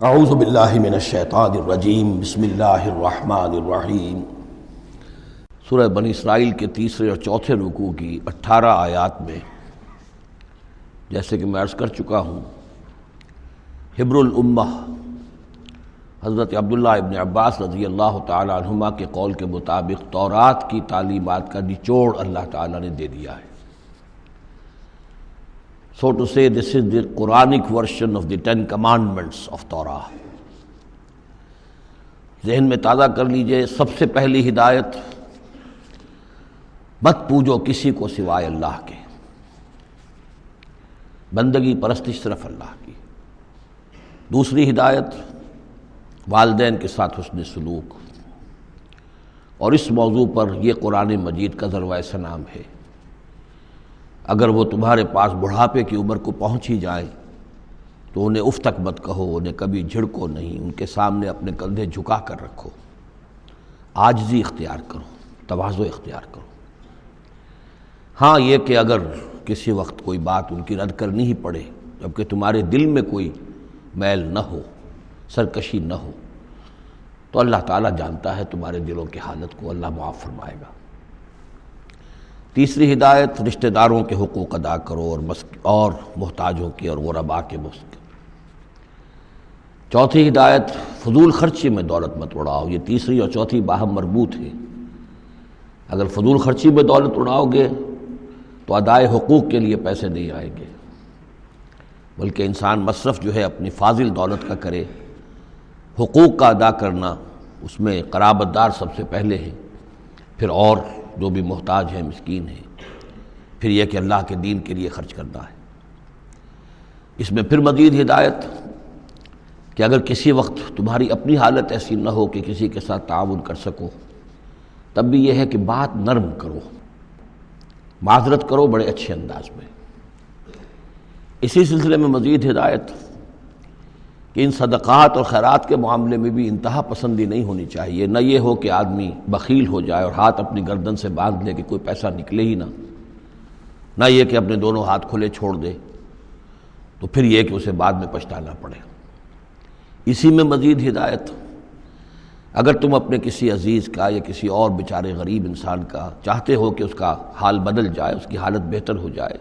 اعوذ باللہ من الشیطان الرجیم بسم اللہ الرحمن الرحیم۔ سورہ بنی اسرائیل کے تیسرے اور چوتھے رکوع کی 18 آیات میں جیسے کہ میں عرض کر چکا ہوں، حبر الامہ حضرت عبداللہ ابن عباس رضی اللہ تعالی عنہما کے قول کے مطابق تورات کی تعلیمات کا نچوڑ اللہ تعالیٰ نے دے دیا ہے۔ So to say, this is the Quranic version of the 10 commandments of Torah۔ ذہن میں تازہ کر لیجئے، سب سے پہلی ہدایت، مت پوجو کسی کو سوائے اللہ کے، بندگی پرستش صرف اللہ کی۔ دوسری ہدایت، والدین کے ساتھ حسن سلوک، اور اس موضوع پر یہ قرآن مجید کا ذروۂ سنام ہے۔ اگر وہ تمہارے پاس بڑھاپے کی عمر کو پہنچ ہی جائیں تو انہیں اف تک مت کہو، انہیں کبھی جھڑکو نہیں، ان کے سامنے اپنے کندھے جھکا کر رکھو، عاجزی اختیار کرو، تواضع اختیار کرو۔ ہاں یہ کہ اگر کسی وقت کوئی بات ان کی رد کرنی ہی پڑے جبکہ تمہارے دل میں کوئی میل نہ ہو، سرکشی نہ ہو، تو اللہ تعالیٰ جانتا ہے تمہارے دلوں کی حالت کو، اللہ معاف فرمائے گا۔ تیسری ہدایت، رشتہ داروں کے حقوق ادا کرو اور محتاجوں کے اور غرباء کے مسک۔ چوتھی ہدایت، فضول خرچی میں دولت مت اڑاؤ۔ یہ تیسری اور چوتھی باہم مربوط ہے۔ اگر فضول خرچی میں دولت اڑاؤ گے تو ادائے حقوق کے لیے پیسے نہیں آئیں گے، بلکہ انسان مصرف جو ہے اپنی فاضل دولت کا کرے۔ حقوق کا ادا کرنا، اس میں قرابت دار سب سے پہلے ہے، پھر اور جو بھی محتاج ہیں، مسکین ہیں، پھر یہ کہ اللہ کے دین کے لیے خرچ کرنا ہے۔ اس میں پھر مزید ہدایت کہ اگر کسی وقت تمہاری اپنی حالت ایسی نہ ہو کہ کسی کے ساتھ تعاون کر سکو، تب بھی یہ ہے کہ بات نرم کرو، معذرت کرو بڑے اچھے انداز میں۔ اسی سلسلے میں مزید ہدایت کہ ان صدقات اور خیرات کے معاملے میں بھی انتہا پسندی نہیں ہونی چاہیے۔ نہ یہ ہو کہ آدمی بخیل ہو جائے اور ہاتھ اپنی گردن سے باندھ لے کہ کوئی پیسہ نکلے ہی نہ یہ کہ اپنے دونوں ہاتھ کھلے چھوڑ دے تو پھر یہ کہ اسے بعد میں پچھتانا پڑے۔ اسی میں مزید ہدایت، اگر تم اپنے کسی عزیز کا یا کسی اور بیچارے غریب انسان کا چاہتے ہو کہ اس کا حال بدل جائے، اس کی حالت بہتر ہو جائے،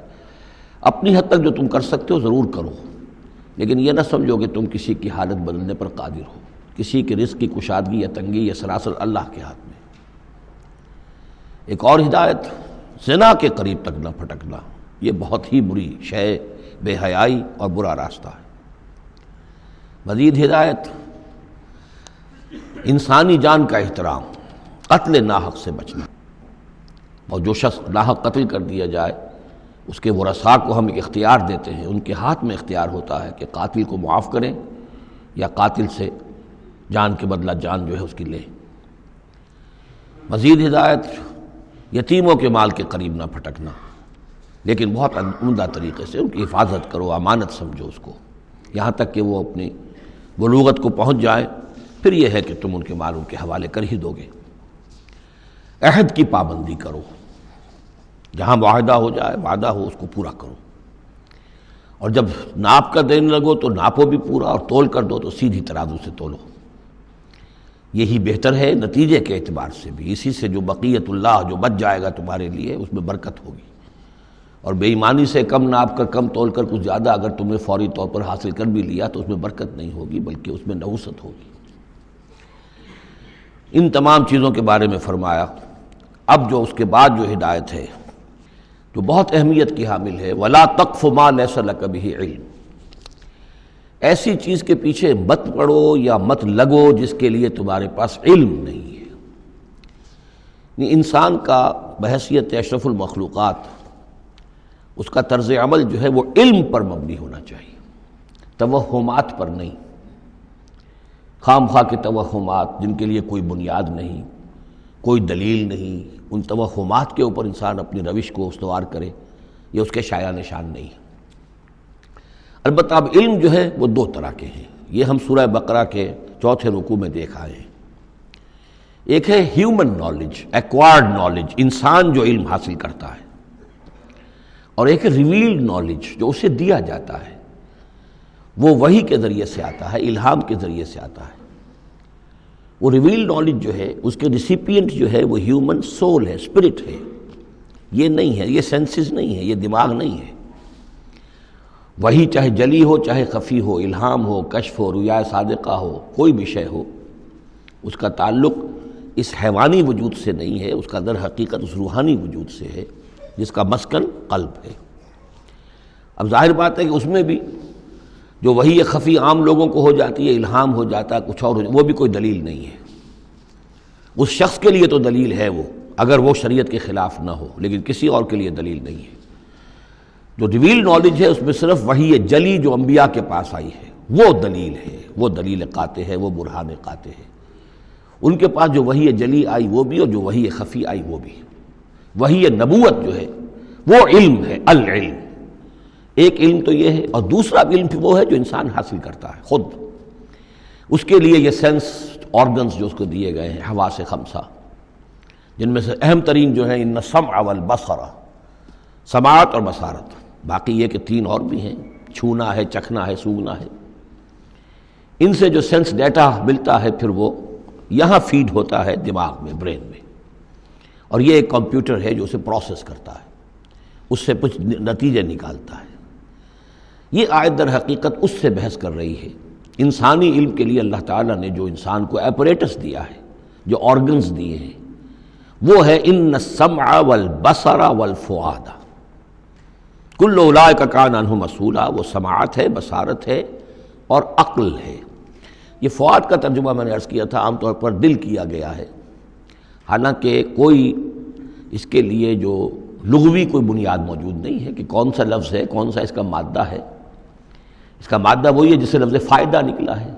اپنی حد تک جو تم کر سکتے ہو ضرور کرو، لیکن یہ نہ سمجھو کہ تم کسی کی حالت بدلنے پر قادر ہو۔ کسی کے رزق کی کشادگی یا تنگی یہ سراسر اللہ کے ہاتھ میں۔ ایک اور ہدایت، زنا کے قریب تک نہ پھٹکنا، یہ بہت ہی بری شے، بے حیائی اور برا راستہ ہے۔ مزید ہدایت، انسانی جان کا احترام، قتل ناحق سے بچنا، اور جو شخص ناحق قتل کر دیا جائے اس کے ورثاء کو ہم اختیار دیتے ہیں، ان کے ہاتھ میں اختیار ہوتا ہے کہ قاتل کو معاف کریں یا قاتل سے جان کے بدلہ جان جو ہے اس کی لیں۔ مزید ہدایت، یتیموں کے مال کے قریب نہ پھٹکنا، لیکن بہت عمدہ طریقے سے ان کی حفاظت کرو، امانت سمجھو اس کو، یہاں تک کہ وہ اپنی بلوغت کو پہنچ جائیں، پھر یہ ہے کہ تم ان کے مال ان کے حوالے کر ہی دو گے۔ عہد کی پابندی کرو، جہاں معاہدہ ہو جائے، وعدہ ہو، اس کو پورا کرو، اور جب ناپ کا دینے لگو تو ناپو بھی پورا، اور تول کر دو تو سیدھی ترازو سے تولو۔ یہی بہتر ہے نتیجے کے اعتبار سے بھی، اسی سے جو بقیت اللہ جو بچ جائے گا تمہارے لیے اس میں برکت ہوگی۔ اور بے ایمانی سے کم ناپ کر کم تول کر کچھ زیادہ اگر تمہیں فوری طور پر حاصل کر بھی لیا تو اس میں برکت نہیں ہوگی، بلکہ اس میں نحوست ہوگی۔ ان تمام چیزوں کے بارے میں فرمایا۔ اب جو اس کے بعد جو ہدایت ہے جو بہت اہمیت کی حامل ہے، وَلَا تَقْفُ مَا لَيْسَ لَكَ بِهِ عِلْمٌ، ایسی چیز کے پیچھے مت پڑو یا مت لگو جس کے لیے تمہارے پاس علم نہیں ہے۔ انسان کا بحیثیت اشرف المخلوقات، اس کا طرز عمل جو ہے وہ علم پر مبنی ہونا چاہیے، توہمات پر نہیں، خام خواہ کے توہمات جن کے لیے کوئی بنیاد نہیں، کوئی دلیل نہیں، ان توہمات کے اوپر انسان اپنی روش کو استوار کرے، یہ اس کے شایع نشان نہیں ہے۔ البتہ اب علم جو ہے وہ دو طرح کے ہیں، یہ ہم سورہ بقرہ کے چوتھے رکوع میں دیکھ آئے ہیں۔ ایک ہے ہیومن نالج، ایکوائرڈ نالج، انسان جو علم حاصل کرتا ہے، اور ایک ہے ریویلڈ نالج جو اسے دیا جاتا ہے۔ وہ وحی کے ذریعے سے آتا ہے، الہام کے ذریعے سے آتا ہے۔ وہ ریویل نالج جو ہے اس کے ریسیپینٹ جو ہے وہ ہیومن سول ہے، اسپرٹ ہے، یہ نہیں ہے، یہ سینسز نہیں ہے، یہ دماغ نہیں ہے۔ وہی چاہے جلی ہو چاہے خفی ہو، الہام ہو، کشف ہو، رؤیا صادقہ ہو، کوئی بھی شے ہو، اس کا تعلق اس حیوانی وجود سے نہیں ہے، اس کا در حقیقت اس روحانی وجود سے ہے جس کا مسکن قلب ہے۔ اب ظاہر بات ہے کہ اس میں بھی جو وہی خفی عام لوگوں کو ہو جاتی ہے، الہام ہو جاتا ہے، کچھ اور ہو جاتا ہے، وہ بھی کوئی دلیل نہیں ہے۔ اس شخص کے لیے تو دلیل ہے وہ، اگر وہ شریعت کے خلاف نہ ہو، لیکن کسی اور کے لیے دلیل نہیں ہے۔ جو ریویل نالج ہے اس میں صرف وحی جلی جو انبیاء کے پاس آئی ہے وہ دلیل ہے، وہ دلیل قاطع ہے، وہ برہان قاطع ہے۔ ان کے پاس جو وحی جلی آئی وہ بھی، اور جو وحی خفی آئی وہ بھی۔ وحی نبوت جو ہے وہ علم ہے، العلم۔ ایک علم تو یہ ہے، اور دوسرا علم وہ ہے جو انسان حاصل کرتا ہے خود۔ اس کے لیے یہ سینس آرگنز جو اس کو دیے گئے ہیں، حواس خمسہ، جن میں سے اہم ترین جو ہے ان السمع والبصر، سماعت اور بصارت، باقی یہ کہ تین اور بھی ہیں، چھونا ہے، چکھنا ہے، سونگھنا ہے۔ ان سے جو سینس ڈیٹا ملتا ہے پھر وہ یہاں فیڈ ہوتا ہے دماغ میں، برین میں، اور یہ ایک کمپیوٹر ہے جو اسے پروسیس کرتا ہے، اس سے کچھ نتیجے نکالتا ہے۔ یہ آیت در حقیقت اس سے بحث کر رہی ہے۔ انسانی علم کے لیے اللہ تعالیٰ نے جو انسان کو ایپریٹس دیا ہے، جو آرگنز دیے ہیں، وہ ہے ان السمع والبصر والفؤاد کل اولئک کان عنہ مسئولا۔ وہ سماعت ہے، بصارت ہے اور عقل ہے۔ یہ فؤاد کا ترجمہ میں نے عرض کیا تھا، عام طور پر دل کیا گیا ہے، حالانکہ کوئی اس کے لیے جو لغوی کوئی بنیاد موجود نہیں ہے کہ کون سا لفظ ہے، کون سا اس کا مادہ ہے۔ اس کا مادہ وہی ہے جس سے لفظ فائدہ نکلا ہے،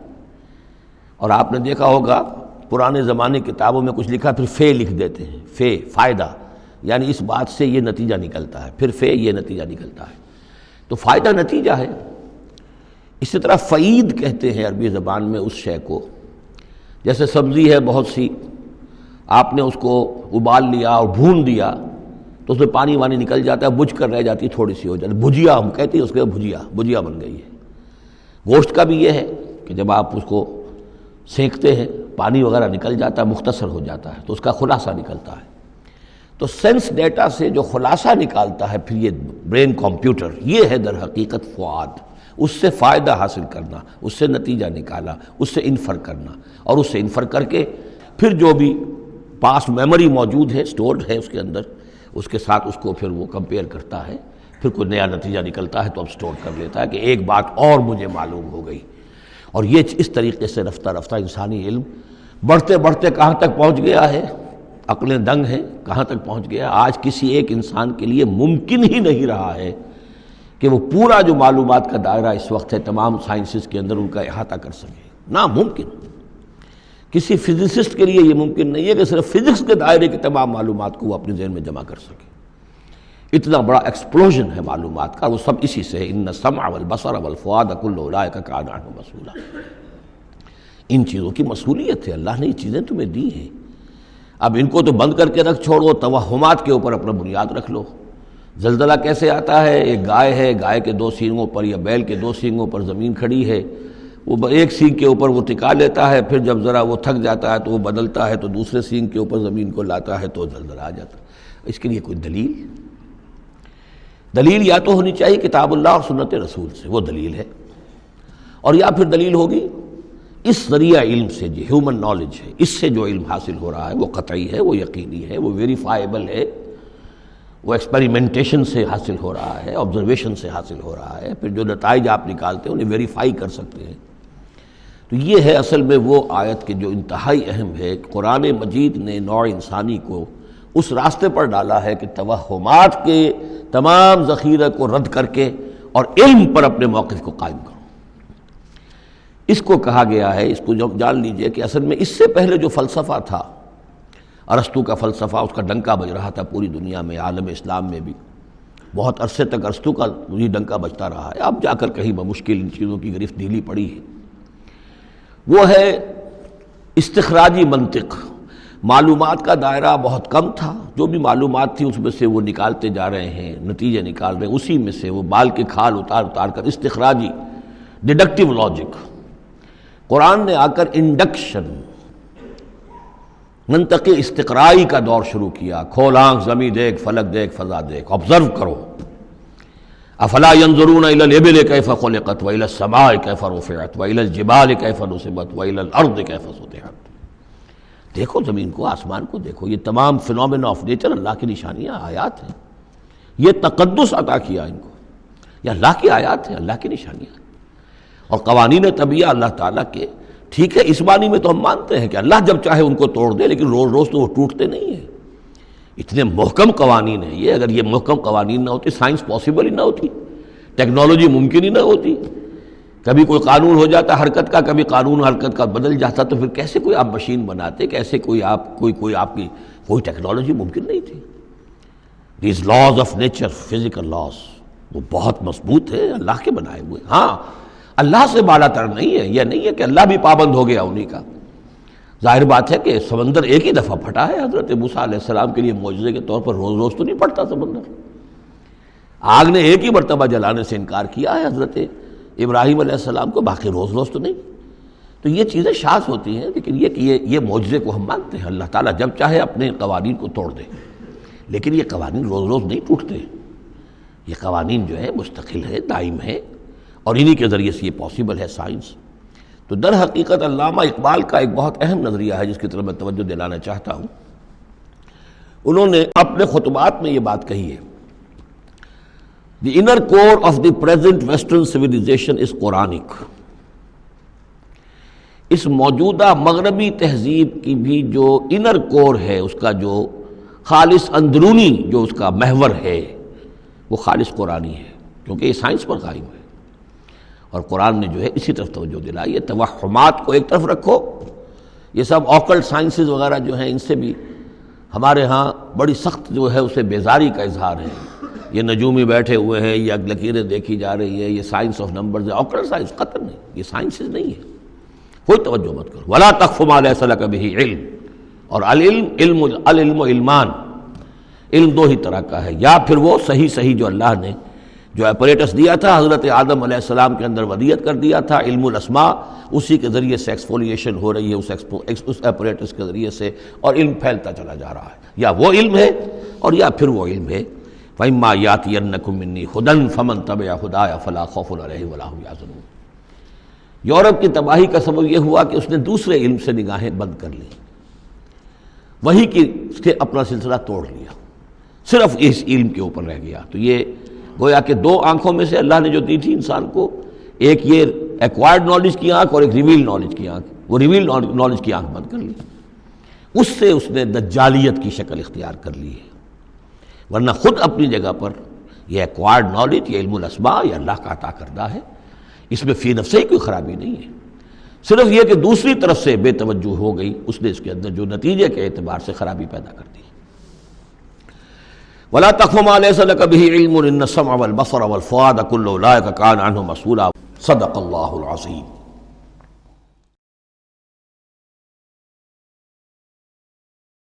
اور آپ نے دیکھا ہوگا پرانے زمانے کتابوں میں کچھ لکھا پھر فے لکھ دیتے ہیں، فے فائدہ، یعنی اس بات سے یہ نتیجہ نکلتا ہے، پھر فے یہ نتیجہ نکلتا ہے، تو فائدہ نتیجہ ہے۔ اسی طرح فعید کہتے ہیں عربی زبان میں اس شے کو، جیسے سبزی ہے بہت سی، آپ نے اس کو ابال لیا اور بھون دیا تو اس میں پانی وانی نکل جاتا ہے، بجھ کر رہ جاتی، تھوڑی سی ہو جاتی، بھجیا ہم کہتے ہیں اس کے، بھجیا بن گئی ہے۔ گوشت کا بھی یہ ہے کہ جب آپ اس کو سینکتے ہیں پانی وغیرہ نکل جاتا ہے، مختصر ہو جاتا ہے تو اس کا خلاصہ نکلتا ہے۔ تو سینس ڈیٹا سے جو خلاصہ نکالتا ہے پھر یہ برین کمپیوٹر، یہ ہے در حقیقت فؤاد۔ اس سے فائدہ حاصل کرنا، اس سے نتیجہ نکالا، اس سے انفر کرنا، اور اس سے انفر کر کے پھر جو بھی پاسٹ میموری موجود ہے، سٹورڈ ہے اس کے اندر، اس کے ساتھ اس کو پھر وہ کمپیئر کرتا ہے، پھر کوئی نیا نتیجہ نکلتا ہے تو اب سٹور کر لیتا ہے کہ ایک بات اور مجھے معلوم ہو گئی۔ اور یہ اس طریقے سے رفتہ رفتہ انسانی علم بڑھتے بڑھتے کہاں تک پہنچ گیا ہے، عقلیں دنگ ہیں، کہاں تک پہنچ گیا۔ آج کسی ایک انسان کے لیے ممکن ہی نہیں رہا ہے کہ وہ پورا جو معلومات کا دائرہ اس وقت ہے تمام سائنسز کے اندر ان کا احاطہ کر سکے، ناممکن۔ کسی فزسسٹ کے لیے یہ ممکن نہیں ہے کہ صرف فزکس کے دائرے کی تمام معلومات کو وہ اپنے ذہن میں جمع کر سکے۔ اتنا بڑا ایکسپلوژن ہے معلومات کا، وہ سب اسی سے ہے۔ ان السمع والبصر والفؤاد کل اولئک کان عنہ مسئولا۔ ان چیزوں کی مسئولیت ہے، اللہ نے یہ چیزیں تمہیں دی ہیں، اب ان کو تو بند کر کے رکھ چھوڑو، توہمات کے اوپر اپنا بنیاد رکھ لو۔ زلزلہ کیسے آتا ہے؟ ایک گائے ہے، گائے کے دو سینگوں پر یا بیل کے دو سینگوں پر زمین کھڑی ہے، وہ ایک سینگ کے اوپر وہ ٹکا لیتا ہے، پھر جب ذرا وہ تھک جاتا ہے تو وہ بدلتا ہے تو دوسرے سینگ کے اوپر زمین کو لاتا ہے تو زلزلہ آ جاتا ہے۔ اس کے لیے کوئی دلیل یا تو ہونی چاہیے کتاب اللہ اور سنت رسول سے، وہ دلیل ہے، اور یا پھر دلیل ہوگی اس ذریعہ علم سے، جو ہیومن نالج ہے، اس سے جو علم حاصل ہو رہا ہے وہ قطعی ہے، وہ یقینی ہے، وہ ویریفائیبل ہے، وہ ایکسپیریمنٹیشن سے حاصل ہو رہا ہے، آبزرویشن سے حاصل ہو رہا ہے، پھر جو نتائج آپ نکالتے ہیں انہیں ویریفائی کر سکتے ہیں۔ تو یہ ہے اصل میں وہ آیت کہ جو انتہائی اہم ہے۔ قرآن مجید نے نوع انسانی کو اس راستے پر ڈالا ہے کہ توہمات کے تمام ذخیرہ کو رد کر کے اور علم پر اپنے موقف کو قائم کرو۔ اس کو کہا گیا ہے، اس کو جان لیجئے کہ اصل میں اس سے پہلے جو فلسفہ تھا، ارسطو کا فلسفہ، اس کا ڈنکا بج رہا تھا پوری دنیا میں، عالم اسلام میں بھی بہت عرصے تک ارسطو کا یہ ڈنکا بجتا رہا ہے، اب جا کر کہیں بمشکل ان چیزوں کی گرفت ڈھیلی پڑی ہے۔ وہ ہے استخراجی منطق۔ معلومات کا دائرہ بہت کم تھا، جو بھی معلومات تھی اس میں سے وہ نکالتے جا رہے ہیں، نتیجے نکال رہے ہیں، اسی میں سے وہ بال کے کھال اتار اتار کر استخراجی ڈیڈکٹیو لاجک. قرآن نے آ کر انڈکشن، منطقی استقرائی کا دور شروع کیا. کھول آنکھ، زمین دیکھ، فلک دیکھ، فضا دیکھ، آبزرو کرو. افلا ينظرون الى الابل كيف خلقت والى السماء كيف رفعت والى الجبال كيف نصبت والى الارض كيف سطحت. دیکھو زمین کو، آسمان کو دیکھو. یہ تمام فینومینا آف نیچر اللہ کی نشانیاں، آیات ہیں. یہ تقدس عطا کیا ان کو، یہ اللہ کی آیات ہیں، اللہ کی نشانیاں. اور قوانین طبیعہ اللہ تعالیٰ کے، ٹھیک ہے اس معنی میں تو ہم مانتے ہیں کہ اللہ جب چاہے ان کو توڑ دے، لیکن روز روز تو وہ ٹوٹتے نہیں ہیں. اتنے محکم قوانین ہیں یہ. اگر یہ محکم قوانین نہ ہوتی، سائنس پاسبل ہی نہ ہوتی، ٹیکنالوجی ممکن ہی نہ ہوتی. کبھی کوئی قانون ہو جاتا حرکت کا، کبھی قانون حرکت کا بدل جاتا، تو پھر کیسے کوئی آپ مشین بناتے، کیسے کوئی آپ کوئی آپ کی کوئی ٹیکنالوجی ممکن نہیں تھی. These laws of nature, physical laws, وہ بہت مضبوط ہے، اللہ کے بنائے ہوئے. ہاں اللہ سے بالا تر نہیں ہے. یہ نہیں ہے کہ اللہ بھی پابند ہو گیا انہی کا. ظاہر بات ہے کہ سمندر ایک ہی دفعہ پھٹا ہے حضرت موسیٰ علیہ السلام کے لیے معجزے کے طور پر. روز روز تو نہیں پھٹتا سمندر. آگ نے ایک ہی مرتبہ جلانے سے انکار کیا ہے حضرت ابراہیم علیہ السلام کو، باقی روز روز تو نہیں. تو یہ چیزیں شاذ ہوتی ہیں، لیکن یہ معجزے کو ہم مانتے ہیں. اللہ تعالیٰ جب چاہے اپنے قوانین کو توڑ دے، لیکن یہ قوانین روز روز نہیں ٹوٹتے. یہ قوانین جو ہے مستقل ہے، دائم ہے، اور انہی کے ذریعے سے یہ پاسبل ہے سائنس. تو در حقیقت علامہ اقبال کا ایک بہت اہم نظریہ ہے جس کی طرف میں توجہ دلانا چاہتا ہوں. انہوں نے اپنے خطبات میں یہ بات کہی ہے، The inner core of the present Western civilization is Quranic. اس موجودہ مغربی تہذیب کی بھی جو انر کور ہے، اس کا جو خالص اندرونی جو اس کا محور ہے، وہ خالص قرآنی ہے، کیونکہ یہ سائنس پر قائم ہے. اور قرآن نے جو ہے اسی طرف توجہ دلائی ہے. توہمات کو ایک طرف رکھو، یہ سب آکلٹ سائنسز وغیرہ جو ہیں ان سے بھی ہمارے ہاں بڑی سخت جو ہے اسے بیزاری کا اظہار ہے. یہ نجومی بیٹھے ہوئے ہیں، یہ لکیریں دیکھی جا رہی ہے، یہ سائنس آف نمبرز ہے. آکلٹ سائنس قطر نہیں، یہ سائنسز نہیں ہے. کوئی توجہ مت کرو. ولا تقف ما لیس لک بہ علم. اور العلم علمان، علم دو ہی طرح کا ہے. یا پھر وہ صحیح جو اللہ نے جو اپریٹس دیا تھا حضرت آدم علیہ السلام کے اندر ودیت کر دیا تھا، علم الاسماء، اسی کے ذریعے سے ایکسفولیشن ہو رہی ہے اس اپریٹس کے ذریعے سے، اور علم پھیلتا چلا جا رہا ہے. یا وہ علم ہے اور یا پھر وہ علم ہے. فَإِمَّا يَأْتِيَنَّكُم مِّنِّي هُدًى فَمَن تَبِعَ هُدَايَ فَلَا خَوْفٌ عَلَيْهِمْ وَلَا هُمْ يَحْزَنُونَ. یورپ کی تباہی کا سبب یہ ہوا کہ اس نے دوسرے علم سے نگاہیں بند کر لی، وہی کے اپنا سلسلہ توڑ لیا، صرف اس علم کے اوپر رہ گیا. تو یہ گویا کہ دو آنکھوں میں سے اللہ نے جو دی تھی انسان کو، ایک یہ ایکوائرڈ نالج کی آنکھ اور ایک ریویل نالج کی آنکھ. وہ ریویل نالج کی آنکھ بند کر لی، اس سے اس نے دجالیت کی شکل اختیار کر لی ہے. ورنہ خود اپنی جگہ پر یہ ایکوائرڈ نالج، یہ علم الاسماء، یہ اللہ کا عطا کردہ ہے. اس میں فی نفسہ ہی کوئی خرابی نہیں ہے. صرف یہ کہ دوسری طرف سے بے توجہ ہو گئی، اس نے اس کے اندر جو نتیجے کے اعتبار سے خرابی پیدا کر دی. وَلَا تَقْفُ مَا لَيْسَ لَكَ بِهِ عِلْمٌ إِنَّ السَّمْعَ وَالْبَصَرَ وَالْفُؤَادَ كُلُّ أُولَٰئِكَ كَانَ عَنْهُ مَسْئُولًا. صدق اللہ العظیم.